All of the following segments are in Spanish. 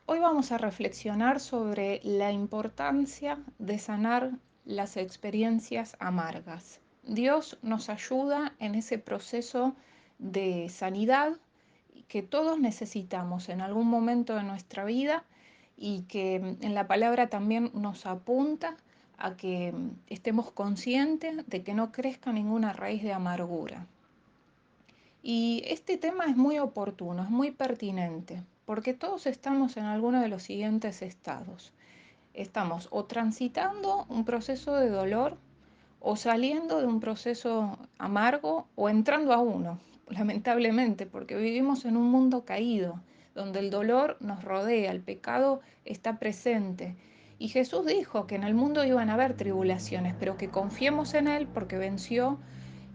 Hoy vamos a reflexionar sobre la importancia de sanar las experiencias amargas. Dios nos ayuda en ese proceso de sanidad que todos necesitamos en algún momento de nuestra vida y que en la palabra también nos apunta a que estemos conscientes de que no crezca ninguna raíz de amargura. Y este tema es muy oportuno, es muy pertinente, porque todos estamos en alguno de los siguientes estados. Estamos o transitando un proceso de dolor, o saliendo de un proceso amargo, o entrando a uno, lamentablemente, porque vivimos en un mundo caído, donde el dolor nos rodea, el pecado está presente. Y Jesús dijo que en el mundo iban a haber tribulaciones, pero que confiemos en Él porque venció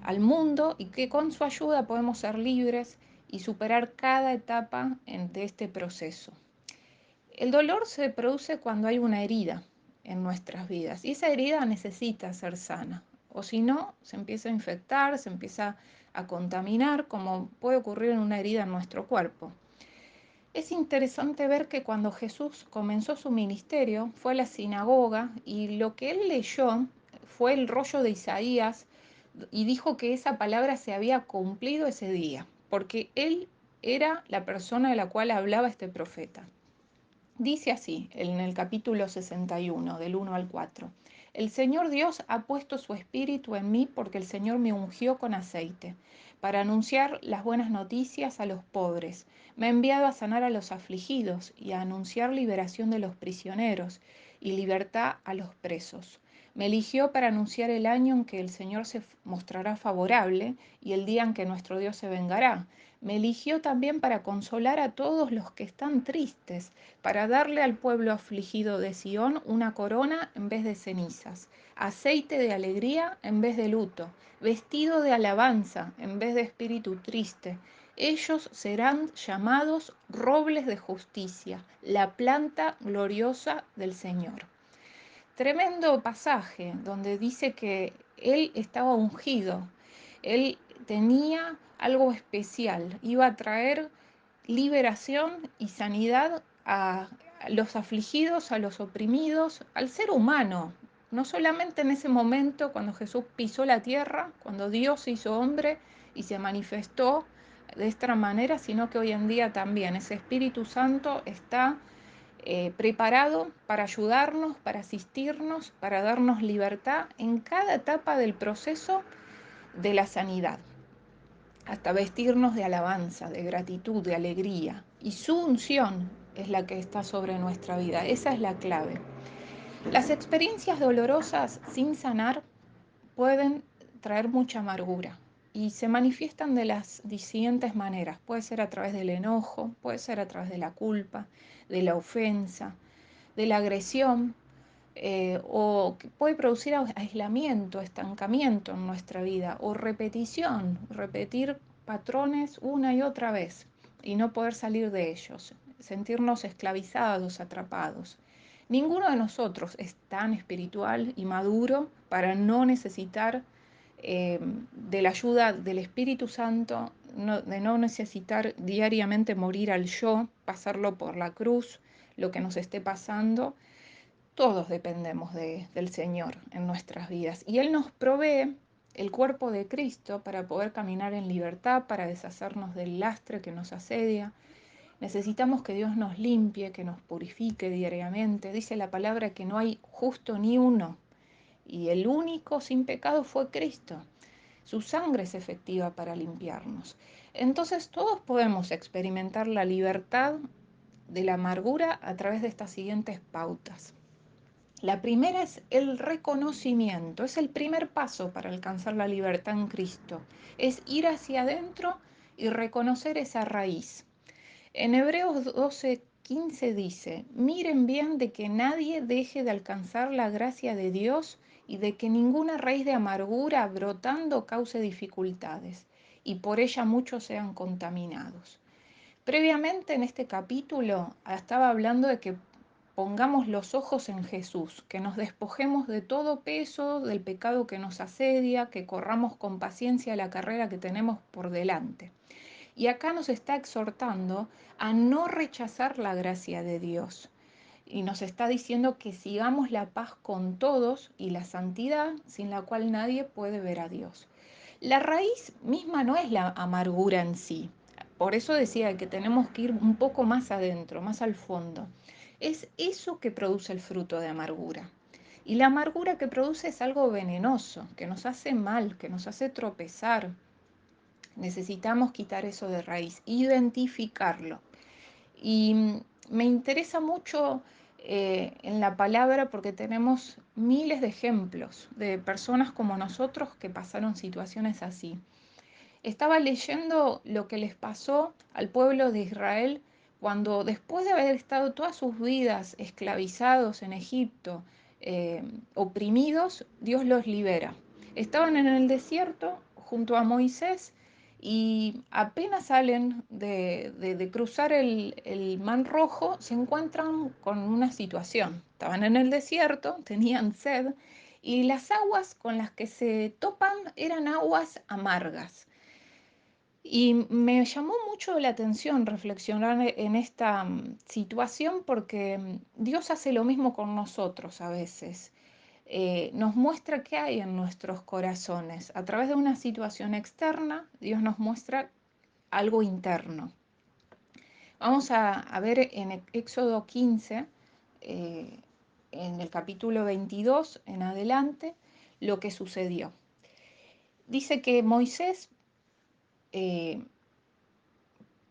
al mundo y que con su ayuda podemos ser libres y superar cada etapa de este proceso. El dolor se produce cuando hay una herida en nuestras vidas y esa herida necesita ser sana, o si no, se empieza a infectar, se empieza a contaminar, como puede ocurrir en una herida en nuestro cuerpo. Es interesante ver que cuando Jesús comenzó su ministerio fue a la sinagoga y lo que él leyó fue el rollo de Isaías y dijo que esa palabra se había cumplido ese día, porque él era la persona de la cual hablaba este profeta. Dice así en el capítulo 61, del 1 al 4. El Señor Dios ha puesto su espíritu en mí porque el Señor me ungió con aceite, para anunciar las buenas noticias a los pobres. Me ha enviado a sanar a los afligidos y a anunciar liberación de los prisioneros y libertad a los presos. Me eligió para anunciar el año en que el Señor se mostrará favorable y el día en que nuestro Dios se vengará. Me eligió también para consolar a todos los que están tristes, para darle al pueblo afligido de Sión una corona en vez de cenizas, aceite de alegría en vez de luto, vestido de alabanza en vez de espíritu triste. Ellos serán llamados robles de justicia, la planta gloriosa del Señor. Tremendo pasaje donde dice que él estaba ungido, él tenía algo especial, iba a traer liberación y sanidad a los afligidos, a los oprimidos, al ser humano. No solamente en ese momento cuando Jesús pisó la tierra, cuando Dios se hizo hombre y se manifestó de esta manera, sino que hoy en día también ese Espíritu Santo está preparado para ayudarnos, para asistirnos, para darnos libertad en cada etapa del proceso de la sanidad, hasta vestirnos de alabanza, de gratitud, de alegría. Y su unción es la que está sobre nuestra vida. Esa es la clave. Las experiencias dolorosas sin sanar pueden traer mucha amargura y se manifiestan de las siguientes maneras. Puede ser a través del enojo, puede ser a través de la culpa, de la ofensa, de la agresión, o que puede producir aislamiento, estancamiento en nuestra vida o repetición, repetir patrones una y otra vez y no poder salir de ellos, sentirnos esclavizados, atrapados. Ninguno de nosotros es tan espiritual y maduro para no necesitar de la ayuda del Espíritu Santo, de no necesitar diariamente morir al yo, pasarlo por la cruz, lo que nos esté pasando. Todos dependemos del Señor en nuestras vidas y Él nos provee el cuerpo de Cristo para poder caminar en libertad, para deshacernos del lastre que nos asedia. Necesitamos que Dios nos limpie, que nos purifique diariamente. Dice la palabra que no hay justo ni uno y el único sin pecado fue Cristo. Su sangre es efectiva para limpiarnos. Entonces todos podemos experimentar la libertad de la amargura a través de estas siguientes pautas. La primera es el reconocimiento, es el primer paso para alcanzar la libertad en Cristo, es ir hacia adentro y reconocer esa raíz. En Hebreos 12:15 dice, miren bien de que nadie deje de alcanzar la gracia de Dios y de que ninguna raíz de amargura brotando cause dificultades, y por ella muchos sean contaminados. Previamente en este capítulo estaba hablando de que pongamos los ojos en Jesús, que nos despojemos de todo peso, del pecado que nos asedia, que corramos con paciencia la carrera que tenemos por delante. Y acá nos está exhortando a no rechazar la gracia de Dios. Y nos está diciendo que sigamos la paz con todos y la santidad sin la cual nadie puede ver a Dios. La raíz misma no es la amargura en sí. Por eso decía que tenemos que ir un poco más adentro, más al fondo. Es eso que produce el fruto de amargura. Y la amargura que produce es algo venenoso, que nos hace mal, que nos hace tropezar. Necesitamos quitar eso de raíz, identificarlo. Y me interesa mucho en la palabra porque tenemos miles de ejemplos de personas como nosotros que pasaron situaciones así. Estaba leyendo lo que les pasó al pueblo de Israel cuando después de haber estado todas sus vidas esclavizados en Egipto, eh, oprimidos, Dios los libera. Estaban en el desierto junto a Moisés y apenas salen de cruzar el Mar Rojo, se encuentran con una situación. Estaban en el desierto, tenían sed y las aguas con las que se topan eran aguas amargas. Y me llamó mucho la atención reflexionar en esta situación porque Dios hace lo mismo con nosotros a veces. Nos muestra qué hay en nuestros corazones. A través de una situación externa, Dios nos muestra algo interno. Vamos a ver en Éxodo 15, eh, en el capítulo 22 en adelante, lo que sucedió. Dice que Moisés eh,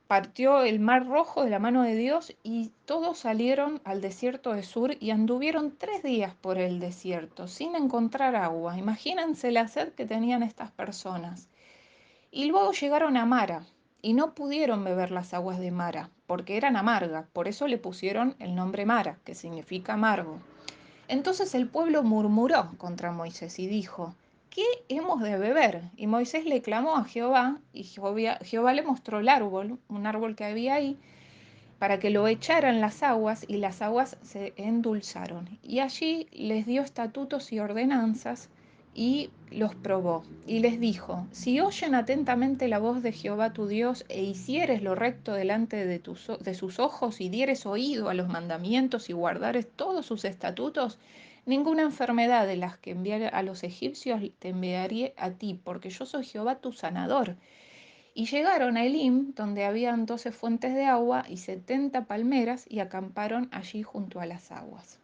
partió el mar rojo de la mano de Dios y todos salieron al desierto de Sur y anduvieron 3 días por el desierto sin encontrar agua. Imagínense la sed que tenían estas personas. Y luego llegaron a Mara y no pudieron beber las aguas de Mara porque eran amargas. Por eso le pusieron el nombre Mara, que significa amargo. Entonces el pueblo murmuró contra Moisés y dijo, ¿qué hemos de beber? Y Moisés le clamó a Jehová y Jehová le mostró el árbol, un árbol que había ahí, para que lo echaran las aguas y las aguas se endulzaron. Y allí les dio estatutos y ordenanzas y los probó. Y les dijo, si oyen atentamente la voz de Jehová tu Dios e hicieres lo recto delante de sus ojos y dieres oído a los mandamientos y guardares todos sus estatutos, ninguna enfermedad de las que enviaré a los egipcios te enviaré a ti, porque yo soy Jehová tu sanador. Y llegaron a Elim, donde habían 12 fuentes de agua y 70 palmeras, y acamparon allí junto a las aguas.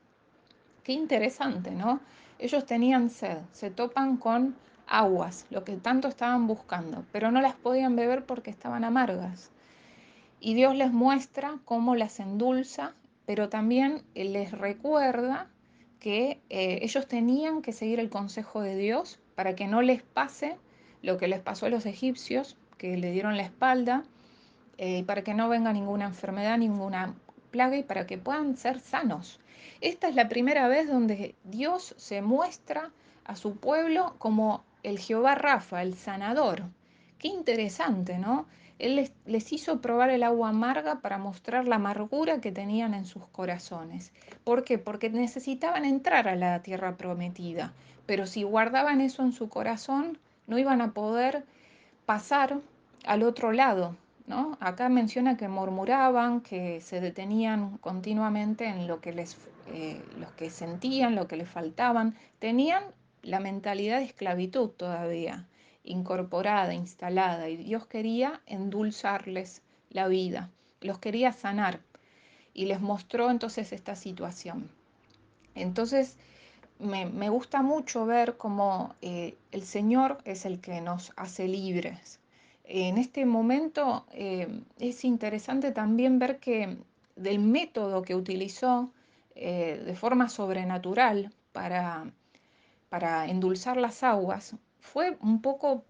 Qué interesante, ¿no? Ellos tenían sed, se topan con aguas, lo que tanto estaban buscando, pero no las podían beber porque estaban amargas. Y Dios les muestra cómo las endulza, pero también les recuerda que ellos tenían que seguir el consejo de Dios para que no les pase lo que les pasó a los egipcios, que le dieron la espalda, para que no venga ninguna enfermedad, ninguna plaga y para que puedan ser sanos. Esta es la primera vez donde Dios se muestra a su pueblo como el Jehová Rafa, el sanador. Qué interesante, ¿no? Él les hizo probar el agua amarga para mostrar la amargura que tenían en sus corazones. ¿Por qué? Porque necesitaban entrar a la tierra prometida, pero si guardaban eso en su corazón, no iban a poder pasar al otro lado, ¿no? Acá menciona que murmuraban, que se detenían continuamente en lo que sentían, lo que les faltaban. Tenían la mentalidad de esclavitud todavía incorporada, instalada, y Dios quería endulzarles la vida, los quería sanar y les mostró entonces esta situación. Entonces, me gusta mucho ver cómo el Señor es el que nos hace libres. En este momento es interesante también ver que del método que utilizó de forma sobrenatural para endulzar las aguas fue un poco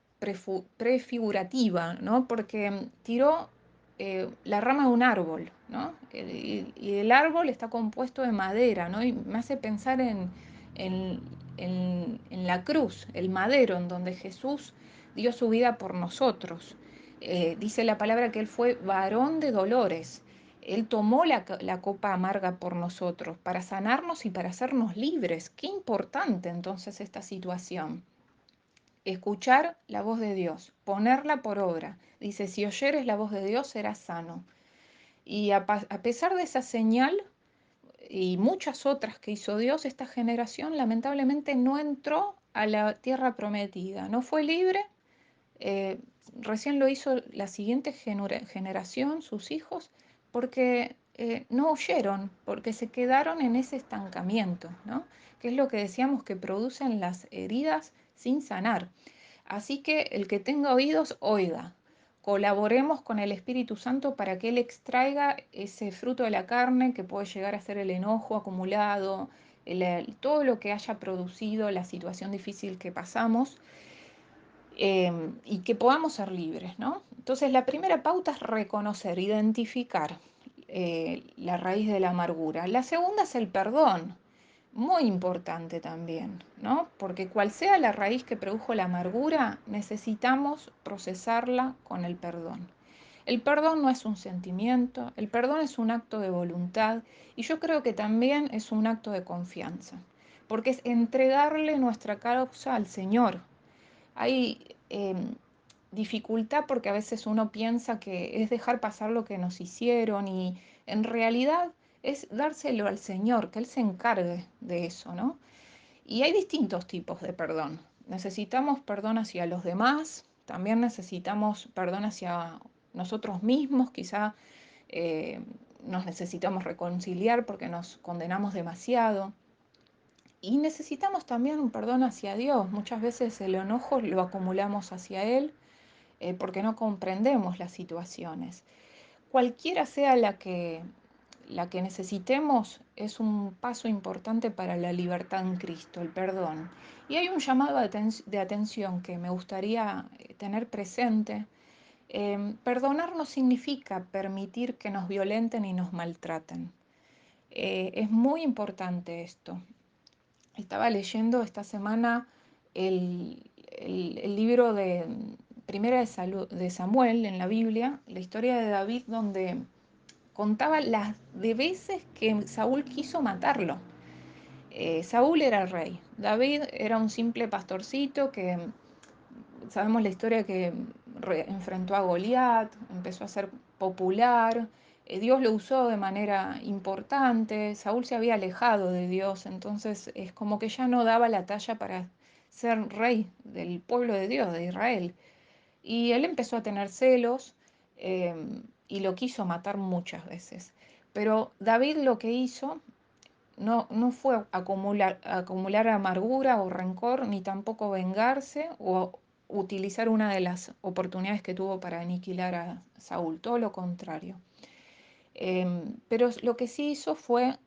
prefigurativa, ¿no? Porque tiró la rama de un árbol, ¿no? Y el árbol está compuesto de madera, ¿no? Y me hace pensar en, en la cruz, el madero, en donde Jesús dio su vida por nosotros. Dice la palabra que Él fue varón de dolores. Él tomó la copa amarga por nosotros para sanarnos y para hacernos libres. Qué importante entonces esta situación. escuchar la voz de Dios, ponerla por obra. Dice, si oyeres la voz de Dios, serás sano. Y a pesar de esa señal y muchas otras que hizo Dios, esta generación lamentablemente no entró a la tierra prometida, no fue libre. eh, Recién lo hizo la siguiente generación, sus hijos, porque no oyeron, porque se quedaron en ese estancamiento, ¿no? Que es lo que decíamos que producen las heridas sin sanar. Así que el que tenga oídos, oiga. Colaboremos con el Espíritu Santo para que Él extraiga ese fruto de la carne que puede llegar a ser el enojo acumulado, todo lo que haya producido la situación difícil que pasamos, y que podamos ser libres, ¿no? Entonces, la primera pauta es reconocer, identificar la raíz de la amargura. La segunda es el perdón, muy importante también, ¿no? Porque cual sea la raíz que produjo la amargura, necesitamos procesarla con el perdón. El perdón no es un sentimiento, el perdón es un acto de voluntad y yo creo que también es un acto de confianza, porque es entregarle nuestra causa al Señor. Hay dificultad porque a veces uno piensa que es dejar pasar lo que nos hicieron y en realidad es dárselo al Señor, que Él se encargue de eso, ¿no? Y hay distintos tipos de perdón. Necesitamos perdón hacia los demás, también necesitamos perdón hacia nosotros mismos, quizá eh, nos necesitamos reconciliar porque nos condenamos demasiado. Y necesitamos también un perdón hacia Dios. Muchas veces el enojo lo acumulamos hacia Él porque no comprendemos las situaciones. Cualquiera sea la que necesitemos, es un paso importante para la libertad en Cristo, el perdón. Y hay un llamado de atención que me gustaría tener presente. Perdonar no significa permitir que nos violenten y nos maltraten. Es muy importante esto. Estaba leyendo esta semana el libro de Primera de Samuel en la Biblia, la historia de David, donde contaba las de veces que Saúl quiso matarlo. Saúl era el rey, David era un simple pastorcito que sabemos la historia que enfrentó a Goliat, empezó a ser popular, Dios lo usó de manera importante, Saúl se había alejado de Dios, entonces es como que ya no daba la talla para ser rey del pueblo de Dios, de Israel. Y él empezó a tener celos eh, y lo quiso matar muchas veces. Pero David lo que hizo no fue acumular amargura o rencor, ni tampoco vengarse o utilizar una de las oportunidades que tuvo para aniquilar a Saúl, todo lo contrario. Pero lo que sí hizo fue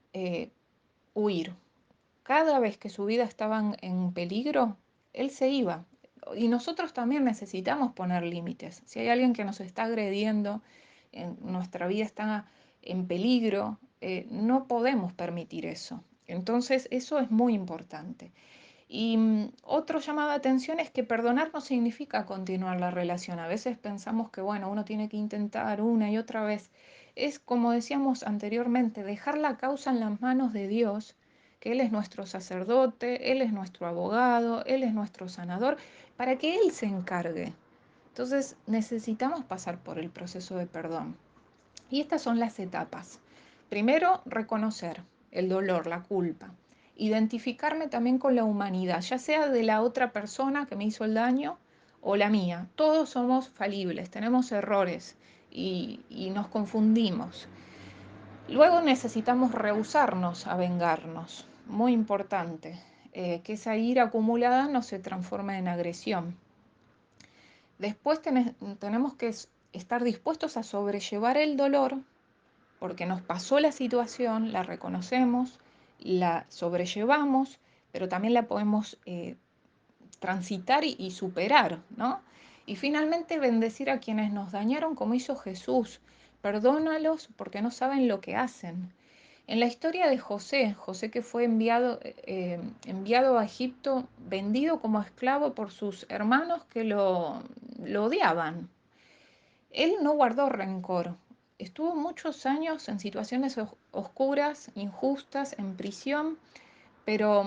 huir. Cada vez que su vida estaba en peligro, él se iba. Y nosotros también necesitamos poner límites. Si hay alguien que nos está agrediendo, nuestra vida está en peligro, no podemos permitir eso. Entonces, eso es muy importante. Y otro llamado de atención es que perdonar no significa continuar la relación. A veces pensamos que, bueno, uno tiene que intentar una y otra vez. Es como decíamos anteriormente, dejar la causa en las manos de Dios, que Él es nuestro sacerdote, Él es nuestro abogado, Él es nuestro sanador, para que Él se encargue. Entonces necesitamos pasar por el proceso de perdón. Y estas son las etapas. Primero, reconocer el dolor, la culpa. Identificarme también con la humanidad, ya sea de la otra persona que me hizo el daño o la mía. Todos somos falibles, tenemos errores y nos confundimos. Luego necesitamos rehusarnos a vengarnos, muy importante, que esa ira acumulada no se transforme en agresión. Después tenemos que estar dispuestos a sobrellevar el dolor porque nos pasó la situación, la reconocemos, la sobrellevamos, pero también la podemos transitar y superar, ¿no? Y finalmente bendecir a quienes nos dañaron como hizo Jesús. Perdónalos porque no saben lo que hacen. En la historia de José, José que fue enviado a Egipto, vendido como esclavo por sus hermanos que lo odiaban, él no guardó rencor. Estuvo muchos años en situaciones oscuras, injustas, en prisión, pero,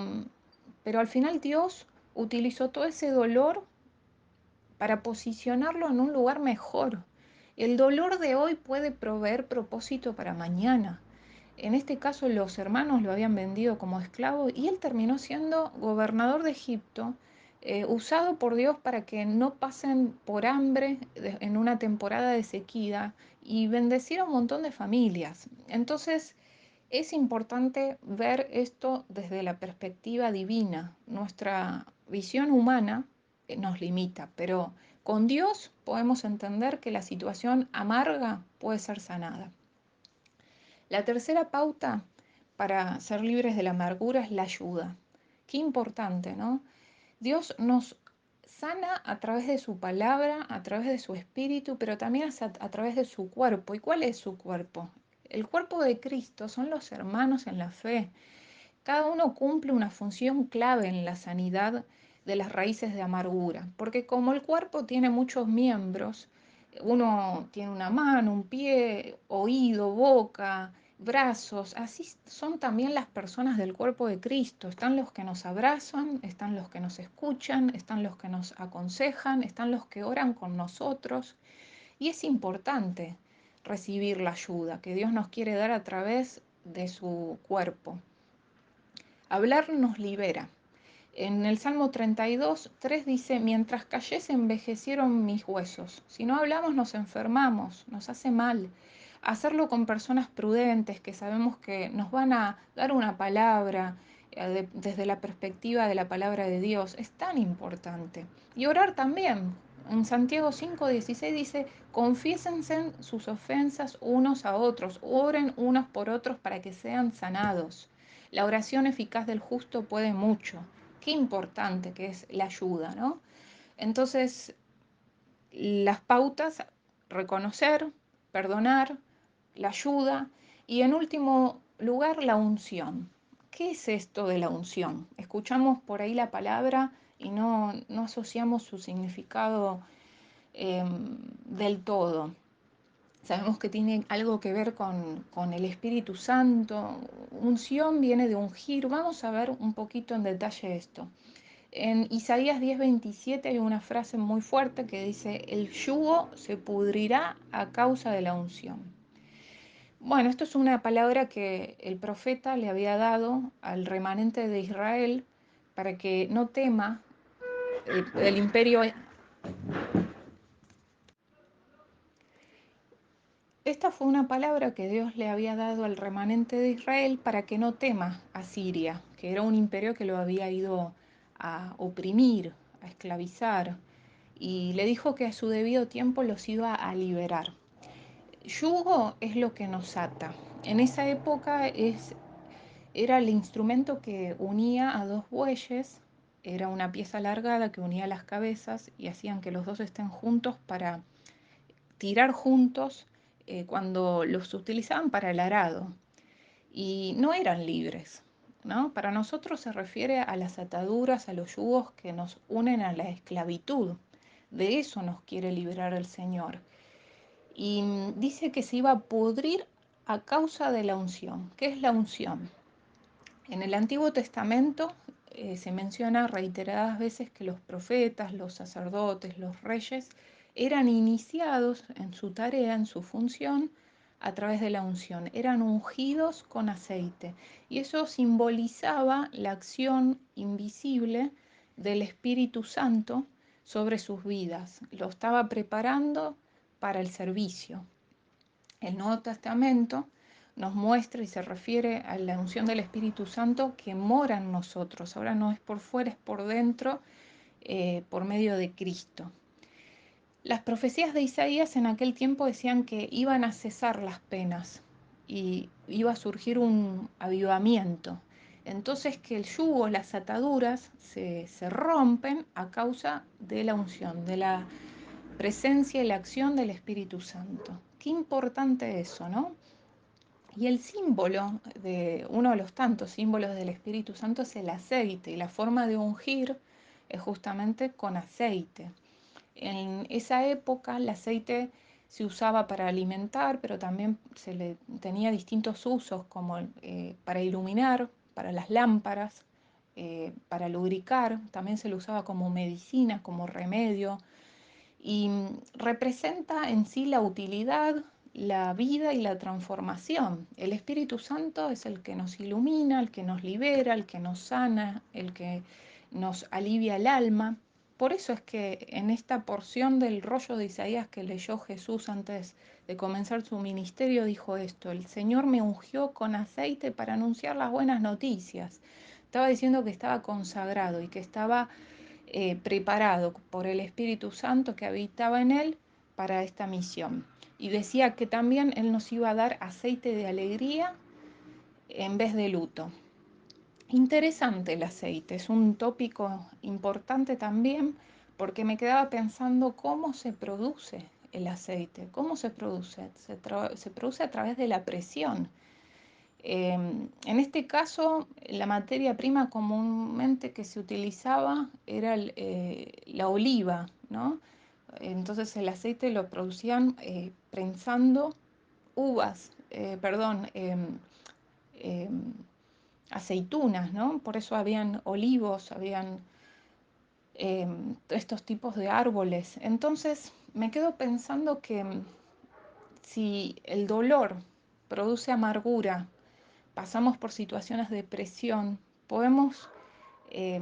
pero al final Dios utilizó todo ese dolor para posicionarlo en un lugar mejor. El dolor de hoy puede proveer propósito para mañana. En este caso los hermanos lo habían vendido como esclavo y él terminó siendo gobernador de Egipto, usado por Dios para que no pasen por hambre en una temporada de sequía y bendecir a un montón de familias. Entonces es importante ver esto desde la perspectiva divina. Nuestra visión humana nos limita, pero con Dios podemos entender que la situación amarga puede ser sanada. La tercera pauta para ser libres de la amargura es la ayuda. Qué importante, ¿no? Dios nos sana a través de su palabra, a través de su espíritu, pero también a través de su cuerpo. ¿Y cuál es su cuerpo? El cuerpo de Cristo son los hermanos en la fe. Cada uno cumple una función clave en la sanidad de las raíces de amargura, porque como el cuerpo tiene muchos miembros, uno tiene una mano, un pie, oído, boca, brazos, así son también las personas del cuerpo de Cristo. Están los que nos abrazan, están los que nos escuchan, están los que nos aconsejan, están los que oran con nosotros. Y es importante recibir la ayuda que Dios nos quiere dar a través de su cuerpo. Hablar nos libera. En el Salmo 32, 3 dice, mientras callé se envejecieron mis huesos. Si no hablamos nos enfermamos, nos hace mal. Hacerlo con personas prudentes que sabemos que nos van a dar una palabra desde la perspectiva de la palabra de Dios es tan importante. Y orar también. En Santiago 5:16 dice, confiésense sus ofensas unos a otros, oren unos por otros para que sean sanados. La oración eficaz del justo puede mucho. Qué importante que es la ayuda, ¿no? Entonces, las pautas, reconocer, perdonar, la ayuda y en último lugar, la unción. ¿Qué es esto de la unción? Escuchamos por ahí la palabra y no asociamos su significado eh, del todo. Sabemos que tiene algo que ver con el Espíritu Santo. Unción viene de ungir. Vamos a ver un poquito en detalle esto. En Isaías 10:27 hay una frase muy fuerte que dice, el yugo se pudrirá a causa de la unción. Bueno, esto es una palabra que el profeta le había dado al remanente de Israel para que no tema el imperio. Esta fue una palabra que Dios le había dado al remanente de Israel para que no tema a Siria, que era un imperio que lo había ido a oprimir, a esclavizar, y le dijo que a su debido tiempo los iba a liberar. Yugo es lo que nos ata. En esa época era el instrumento que unía a dos bueyes, era una pieza alargada que unía las cabezas y hacían que los dos estén juntos para tirar juntos cuando los utilizaban para el arado y no eran libres, ¿no? Para nosotros se refiere a las ataduras, a los yugos que nos unen a la esclavitud. De eso nos quiere liberar el Señor. Y dice que se iba a pudrir a causa de la unción. ¿Qué es la unción? En el Antiguo Testamento se menciona reiteradas veces que los profetas, los sacerdotes, los reyes eran iniciados en su tarea, en su función, a través de la unción. Eran ungidos con aceite y eso simbolizaba la acción invisible del Espíritu Santo sobre sus vidas. Lo estaba preparando para el servicio. El Nuevo Testamento nos muestra y se refiere a la unción del Espíritu Santo que mora en nosotros. Ahora no es por fuera, es por dentro, por medio de Cristo. Las profecías de Isaías en aquel tiempo decían que iban a cesar las penas y iba a surgir un avivamiento. Entonces que el yugo, las ataduras se rompen a causa de la unción, de la presencia y la acción del Espíritu Santo. Qué importante eso, ¿no? Y el símbolo de uno de los tantos símbolos del Espíritu Santo es el aceite, y la forma de ungir es justamente con aceite. En esa época el aceite se usaba para alimentar, pero también tenía distintos usos como para iluminar, para las lámparas, para lubricar, también se lo usaba como medicina, como remedio. y representa en sí la utilidad, la vida y la transformación. El Espíritu Santo es el que nos ilumina, el que nos libera, el que nos sana, el que nos alivia el alma. Por eso es que en esta porción del rollo de Isaías que leyó Jesús antes de comenzar su ministerio dijo esto: el Señor me ungió con aceite para anunciar las buenas noticias. Estaba diciendo que estaba consagrado y que estaba preparado por el Espíritu Santo que habitaba en él para esta misión. Y decía que también él nos iba a dar aceite de alegría en vez de luto. Interesante el aceite, es un tópico importante también porque me quedaba pensando cómo se produce el aceite, cómo se produce. Se produce a través de la presión. En este caso, la materia prima comúnmente que se utilizaba era la oliva, ¿no? Entonces el aceite lo producían prensando uvas, perdón, em, aceitunas, ¿no? Por eso habían olivos, habían estos tipos de árboles. Entonces me quedo pensando que si el dolor produce amargura, pasamos por situaciones de presión, podemos eh,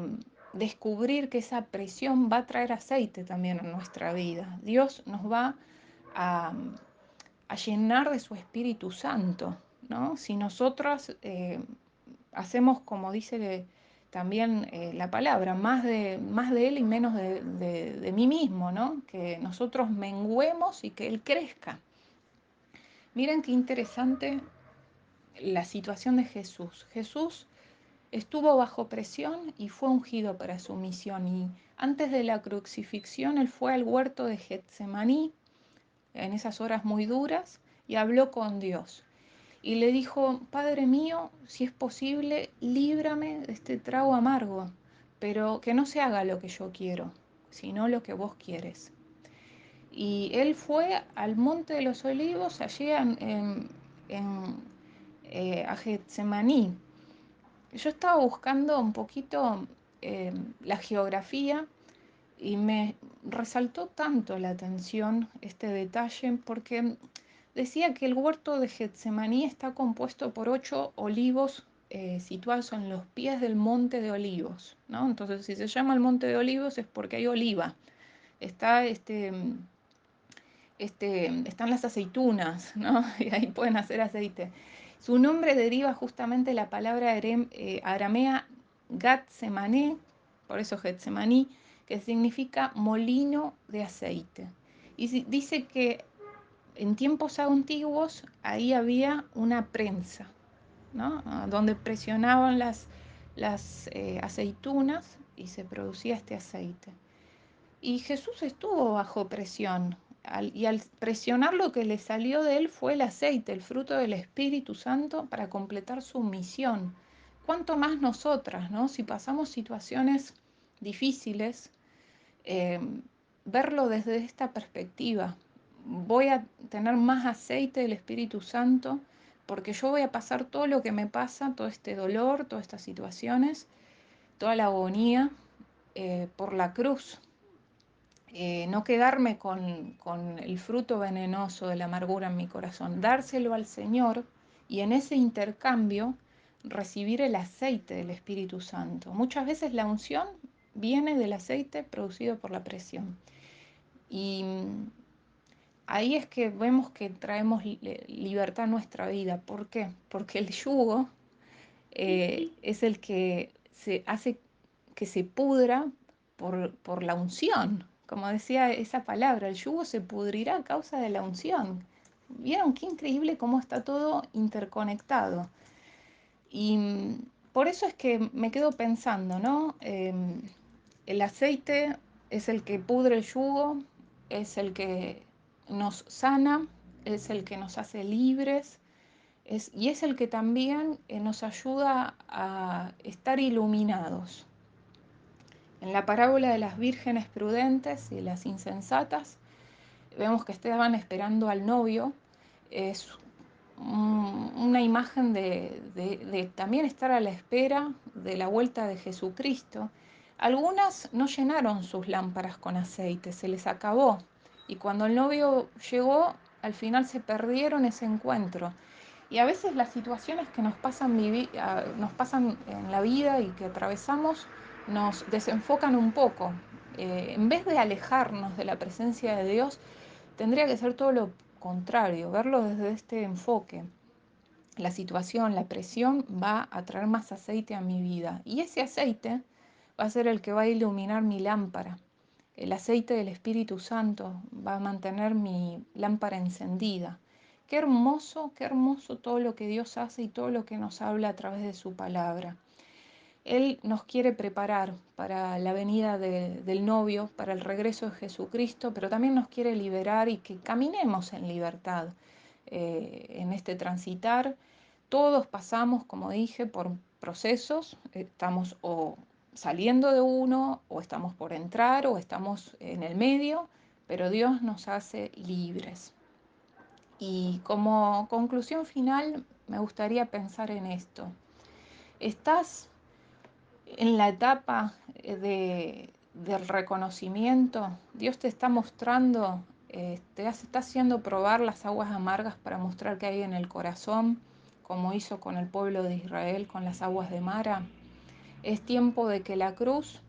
descubrir que esa presión va a traer aceite también en nuestra vida. Dios nos va a, a llenar de su Espíritu Santo, ¿no? Si nosotros hacemos, como dice también la palabra, más de Él y menos de mí mismo, ¿no? Que nosotros menguemos y que Él crezca. Miren qué interesante la situación de Jesús. Jesús estuvo bajo presión y fue ungido para su misión. Y antes de la crucifixión, él fue al huerto de Getsemaní, en esas horas muy duras, y habló con Dios. Y le dijo: Padre mío, si es posible, líbrame de este trago amargo, pero que no se haga lo que yo quiero, sino lo que vos quieres. Y él fue al Monte de los Olivos, allí a Getsemaní. Yo estaba buscando un poquito la geografía y me resaltó tanto la atención este detalle porque decía que el huerto de Getsemaní está compuesto por 8 olivos situados en los pies del monte de olivos, ¿no? Entonces, si se llama el monte de olivos es porque hay oliva. Está están las aceitunas, ¿no? Y ahí pueden hacer aceite. Su nombre deriva justamente de la palabra aramea Gatsemané, por eso Getsemaní, que significa molino de aceite. Y dice que en tiempos antiguos ahí había una prensa, ¿no? Donde presionaban las aceitunas y se producía este aceite. Y Jesús estuvo bajo presión, y al presionar lo que le salió de él fue el aceite, el fruto del Espíritu Santo para completar su misión. ¿Cuánto más nosotras, ¿no? Si pasamos situaciones difíciles, eh, verlo desde esta perspectiva. Voy a tener más aceite del Espíritu Santo porque yo voy a pasar todo lo que me pasa, todo este dolor, todas estas situaciones, toda la agonía por la cruz, no quedarme con el fruto venenoso de la amargura en mi corazón, dárselo al Señor y en ese intercambio recibir el aceite del Espíritu Santo. Muchas veces la unción viene del aceite producido por la presión. Y ahí es que vemos que traemos libertad a nuestra vida. ¿Por qué? Porque el yugo es el que se hace que se pudra por la unción. Como decía esa palabra, el yugo se pudrirá a causa de la unción. ¿Vieron qué increíble cómo está todo interconectado? Y por eso es que me quedo pensando, ¿no? El aceite es el que pudre el yugo, es el que nos sana, es el que nos hace libres, y es el que también nos ayuda a estar iluminados. En la parábola de las vírgenes prudentes y las insensatas, vemos que estaban esperando al novio. Es una imagen de también estar a la espera de la vuelta de Jesucristo. Algunas no llenaron sus lámparas con aceite, se les acabó. Y cuando el novio llegó, al final se perdieron ese encuentro. Y a veces las situaciones que nos pasan en la vida y que atravesamos nos desenfocan un poco. En vez de alejarnos de la presencia de Dios, tendría que ser todo lo contrario, verlo desde este enfoque. La situación, la presión va a traer más aceite a mi vida y ese aceite va a ser el que va a iluminar mi lámpara. El aceite del Espíritu Santo va a mantener mi lámpara encendida. Qué hermoso todo lo que Dios hace y todo lo que nos habla a través de su palabra. Él nos quiere preparar para la venida del novio, para el regreso de Jesucristo, pero también nos quiere liberar y que caminemos en libertad en este transitar. Todos pasamos, como dije, por procesos, estamos o saliendo de uno, o estamos por entrar, o estamos en el medio, pero Dios nos hace libres. Y como conclusión final, me gustaría pensar en esto. ¿Estás en la etapa del reconocimiento? Dios te está mostrando, te está haciendo probar las aguas amargas para mostrar qué hay en el corazón, como hizo con el pueblo de Israel con las aguas de Mara. Es tiempo de que la cruz,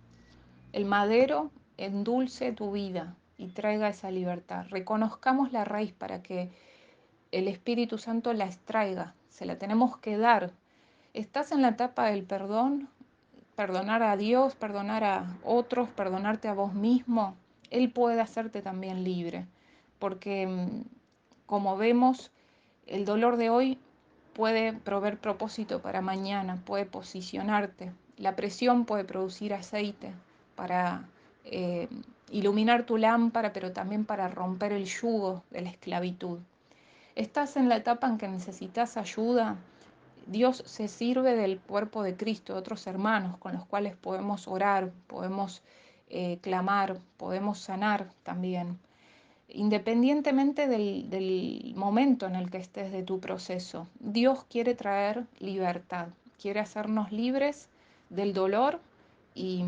el madero, endulce tu vida y traiga esa libertad. Reconozcamos la raíz para que el Espíritu Santo la extraiga. Se la tenemos que dar. ¿Estás en la etapa del perdón? Perdonar a Dios, perdonar a otros, perdonarte a vos mismo, Él puede hacerte también libre. Porque como vemos, el dolor de hoy puede proveer propósito para mañana, puede posicionarte. La presión puede producir aceite para eh, iluminar tu lámpara, pero también para romper el yugo de la esclavitud. ¿Estás en la etapa en que necesitas ayuda? Dios se sirve del cuerpo de Cristo, de otros hermanos con los cuales podemos orar, podemos clamar, podemos sanar también, independientemente del momento en el que estés de tu proceso. Dios quiere traer libertad, quiere hacernos libres del dolor y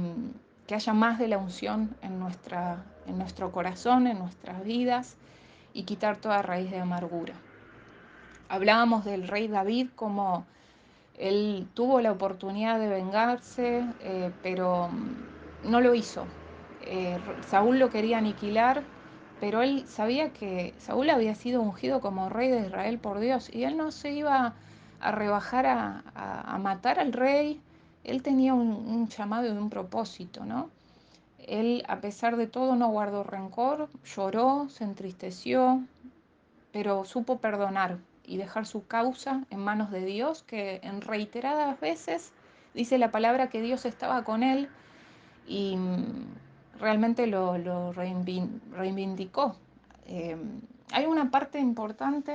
que haya más de la unción en nuestro corazón, en nuestras vidas y quitar toda raíz de amargura. Hablábamos del rey David como él tuvo la oportunidad de vengarse, pero no lo hizo. Saúl lo quería aniquilar, pero él sabía que Saúl había sido ungido como rey de Israel por Dios y él no se iba a rebajar a matar al rey. Él tenía un llamado y un propósito, ¿no? Él, a pesar de todo, no guardó rencor, lloró, se entristeció, pero supo perdonar y dejar su causa en manos de Dios, que en reiteradas veces dice la palabra que Dios estaba con él y realmente lo reivindicó. Eh, Hay una parte importante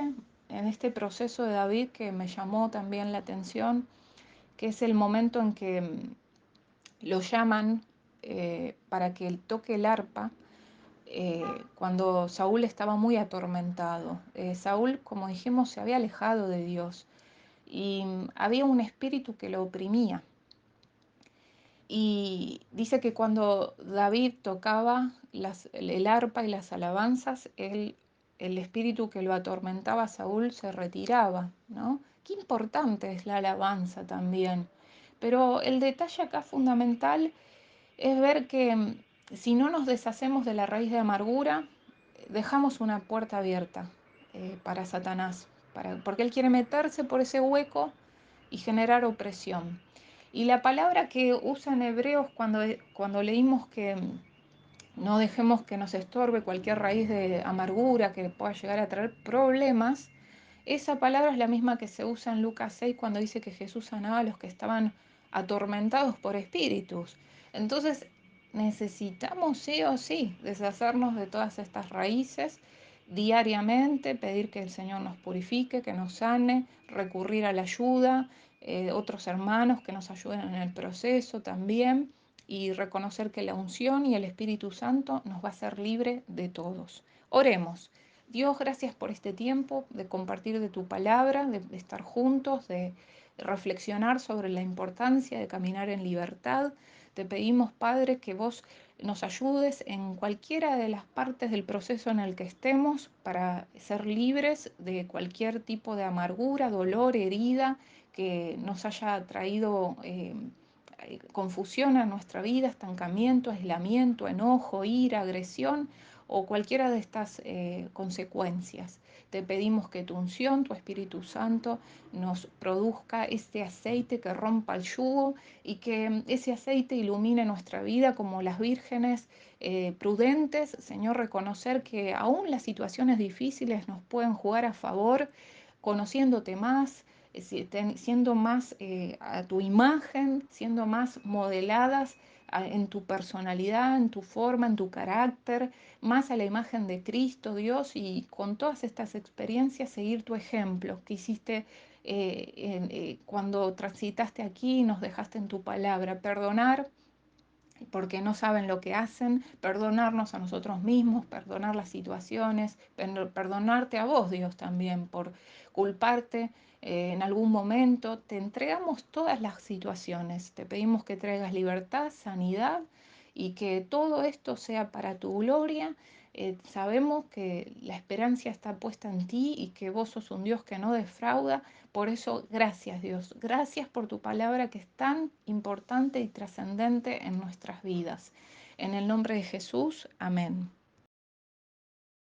en este proceso de David que me llamó también la atención, que es el momento en que lo llaman para que él toque el arpa cuando Saúl estaba muy atormentado. Saúl, como dijimos, se había alejado de Dios y había un espíritu que lo oprimía. Y dice que cuando David tocaba el arpa y las alabanzas, el espíritu que lo atormentaba a Saúl se retiraba, ¿no? Qué importante es la alabanza también. Pero el detalle acá fundamental es ver que si no nos deshacemos de la raíz de amargura, dejamos una puerta abierta para Satanás, porque él quiere meterse por ese hueco y generar opresión. Y la palabra que usa en Hebreos cuando leímos que no dejemos que nos estorbe cualquier raíz de amargura que pueda llegar a traer problemas, esa palabra es la misma que se usa en Lucas 6 cuando dice que Jesús sanaba a los que estaban atormentados por espíritus. Entonces, necesitamos sí o sí deshacernos de todas estas raíces diariamente, pedir que el Señor nos purifique, que nos sane, recurrir a la ayuda, otros hermanos que nos ayuden en el proceso también y reconocer que la unción y el Espíritu Santo nos va a hacer libre de todos. Oremos. Dios, gracias por este tiempo de compartir de tu palabra, de estar juntos, de reflexionar sobre la importancia de caminar en libertad. Te pedimos, Padre, que vos nos ayudes en cualquiera de las partes del proceso en el que estemos para ser libres de cualquier tipo de amargura, dolor, herida que nos haya traído confusión a nuestra vida, estancamiento, aislamiento, enojo, ira, agresión o cualquiera de estas consecuencias. Te pedimos que tu unción, tu Espíritu Santo, nos produzca este aceite que rompa el yugo y que ese aceite ilumine nuestra vida como las vírgenes prudentes, Señor, reconocer que aún las situaciones difíciles nos pueden jugar a favor, conociéndote más, siendo más a tu imagen, siendo más modeladas en tu personalidad, en tu forma, en tu carácter, más a la imagen de Cristo, Dios, y con todas estas experiencias seguir tu ejemplo que hiciste cuando transitaste aquí y nos dejaste en tu palabra, perdonar porque no saben lo que hacen, perdonarnos a nosotros mismos, perdonar las situaciones, perdonarte a vos, Dios, también por culparte en algún momento. Te entregamos todas las situaciones, te pedimos que traigas libertad, sanidad y que todo esto sea para tu gloria. Sabemos que la esperanza está puesta en ti y que vos sos un Dios que no defrauda. Por eso, gracias Dios, gracias por tu palabra que es tan importante y trascendente en nuestras vidas. En el nombre de Jesús, amén.